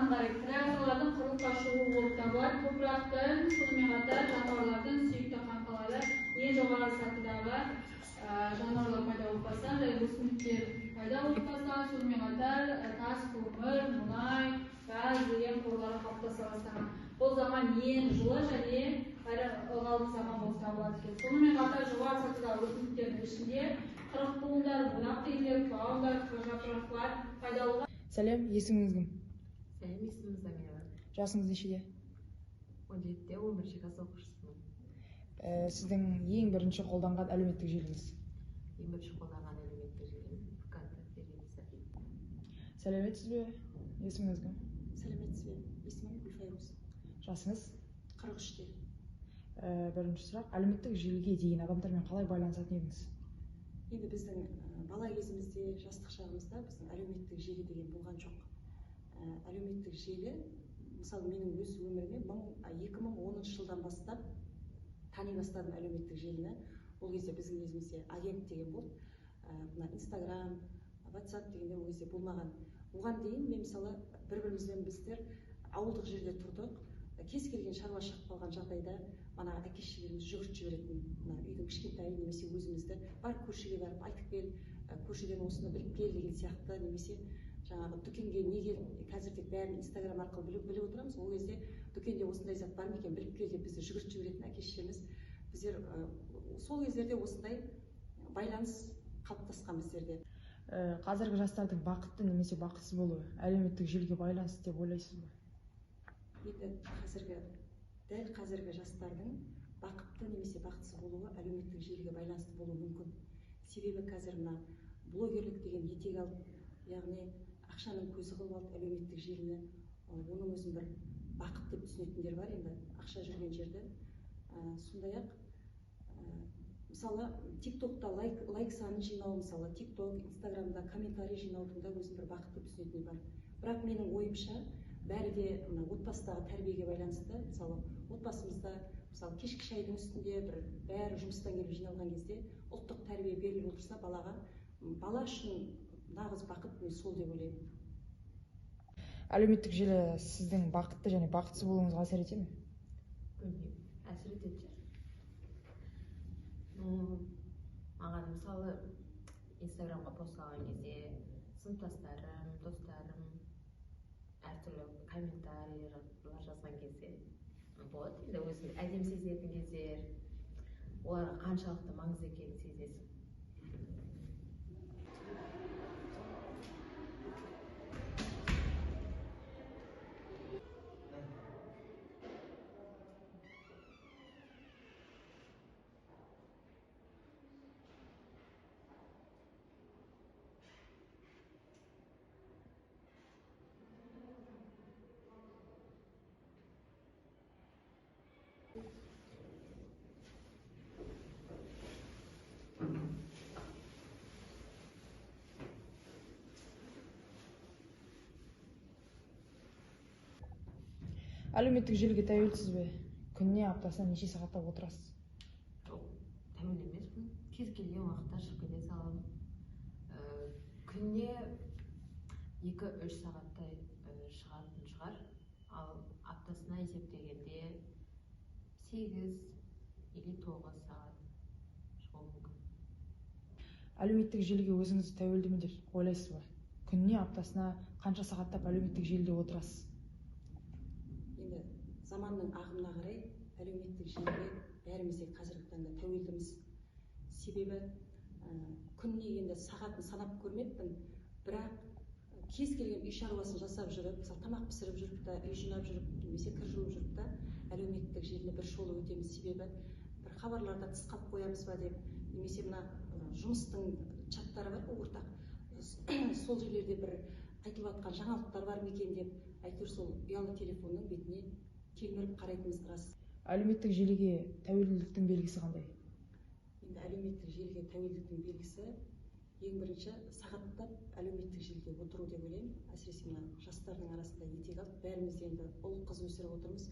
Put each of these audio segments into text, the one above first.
қарайық. Реакциялардың құрылыққа шығуы болып табылады. Топырақтың, сонымен қатар жануарлардың сүйікті қаңқалары ең жоғары сатыдағы жануарлар пайда болып қалса, өсімдіктер пайда болып қалса, сонымен қатар тас, көмір, мұнай, газ деген қорлары қалыптаса бастаған. Бұл заман ең жылы және ылғалды заман болып табылады екен. Сонымен қатар жоғары сатыдағы өсімдіктердің ішінде қырық буындар, бунақты-иілер, клаундар, қыржапырақтылар пайда болған. Сәлем, есіміңіз кім? Сәлем, есімім Замира. Жасыңыз нешеде? 17-те 11 класс оқушысымын. Сіздің ең бірінші қолданған әлеуметтік желіңіз? Ең бірінші қолданған әлеуметтік желім ВКонтакте желісі. Сәлеметсіз бе? Есіміңіз кім? Сәлеметсіз бе? Есімім Гүлфайрус. Жасыңыз? 43-те. Бірінші сұрақ, әлеуметтік желіге дейін адамдармен қалай байланысатын едіңіз? Енді біздің бала кезімізде, жастық шағымызда біздің әлеуметтік желі деген болған жоқ. Әлеуметтік желі, мысалы менің өз өміріме 2010 жылдан бастап тани бастадым әлеуметтік желіні. Ол кезде біздің кезімізде агент деген болды. Мына Instagram, WhatsApp дегенде ол кезде болмаған. Оған дейін мен мысалы бір-бірімізбен біздер ауылдық жерде тұрдық. Кез келген шаруа шығып қалған жағдайда мана әке-шешелеріміз жүгіртіп жіберетін, мына үйдің кішкентай немесе өзімізді бар көршіге барып айтып кел, көршіден осыны біліп кел деген сияқты, немесе жаңағы дүкенге неге қазір тек бәрін Instagram арқылы біліп отырамыз. Ол кезде дүкенде осындай зат бар ма екен біліп кел деп бізді жүгіртіп жіберетін әке-шешеміз. Біздер сол кездерде осындай байланыс қалыптасқан біздерде. Қазіргі жастардың бақытты немесе бақытсыз болуы әлеуметтік желіге байланысты деп ойлайсыз ба? Енді дәл қазіргі жастардың бақытты немесе бақытсыз болуы әлеуметтік желіге байланысты болуы мүмкін. Себебі қазір мына блогерлік деген етек алып, яғни ақшаның көзі қылып алып әлеуметтік желіні, оның өзін бір бақыт деп түсінетіндер бар енді ақша жүрген жерде. Сондай-ақ мысалы TikTokта лайк санын жинау, мысалы TikTok, Instagramда комментарий жинаудың да өзін бір бақыт деп түсінетіндер бар. Бірақ менің ойымша бәрі де отбасыдағы тәрбиеге байланысты. Мысалы отбасымызда мысалы кешкі шайдың үстінде бәрі жұмыстан келіп жиналған кезде ұлттық тәрбие беріліп отырса балаға, бала үшін нағыз бақыт мен сол деп ойлаймын. Әлеуметтік желі сіздің бақытты және бақытсыз болуыңызға әсер ете ме? Білмеймін, әсер етеді. Маған мысалы Инстаграмға пост салған кезде сыныптастарым, достарым әртүрлі комментарийлер жазған кезде болады. Енді өзін әдемі сезетін кездер, оларға қаншалықты маңызды екенін сезесің. Әлеуметтік желіге тәуелсіз бе? Күніне аптасына неше сағатта отырасыз? Жоқ, тәуелді емеспін. Кез келген уақытта шығып кете саламын. Күніне 2-3 сағаттай шығатын шығар. Ал аптасына есептегенде 8 или 9 сағат шығуы мүмкін. Әлеуметтік желіге өзіңізді тәуелдімін деп ойлайсыз ба? Күніне аптасына қанша сағаттап әлеуметтік желіде отырасыз? Енді заманның ағымына қарай әлеуметтік желіге бәріміз де қазіргі таңда тәуелдіміз. Себебі күніне енді сағатын санап көрмеппін, бірақ кез келген үй шаруасын жасап жүріп, мысалы тамақ пісіріп жүріп та, үй жинап жүріп, немесе кір жуып жүріп та әлеуметтік желіні бір шолып өтеміз. Себебі бір хабарларда тыс қалып қоямыз ба деп, немесе мына жұмыстың чаттары бар ортақ, сол жерлерде бір айтылып жатқан жаңалықтар бар ма екен деп, әйтеуір сол ұялы телефонның бетіне телміріп қарайтынымыз рас. Әлеуметтік желіге тәуелділіктің белгісі қандай? Енді әлеуметтік желіге тәуелділіктің белгісі ең бірінші сағаттап әлеуметтік желіде отыру деп ойлаймын. Әсіресе мына жастардың арасында етек алып, бәріміз енді ұл қыз өсіріп отырмыз,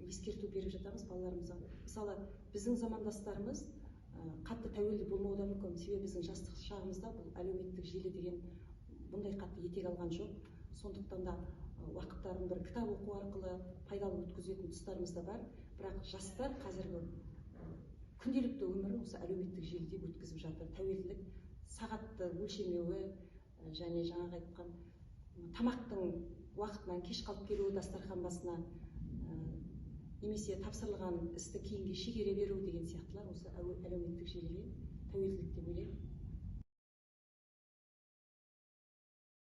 ескерту беріп жатамыз балаларымызға. Мысалы біздің замандастарымыз қатты тәуелді болмауы да мүмкін, себебі біздің жастық шағымызда бұл әлеуметтік желі деген бұндай қатты етек алған жоқ. Сондықтан да уақыттарын бір кітап оқу арқылы пайдалы өткізетін тұстарымыз да бар. Бірақ жастар қазіргі күнделікті өмірін осы әлеуметтік желіде өткізіп жатыр. Тәуелділік сағатты өлшемеуі және жаңағы айтқан тамақтың уақытынан кеш қалып келуі дастархан басына, немесе тапсырылған істі кейінге шегере беру деген сияқтылар осы әлеуметтік желіге тәуелділік деп ойлаймын.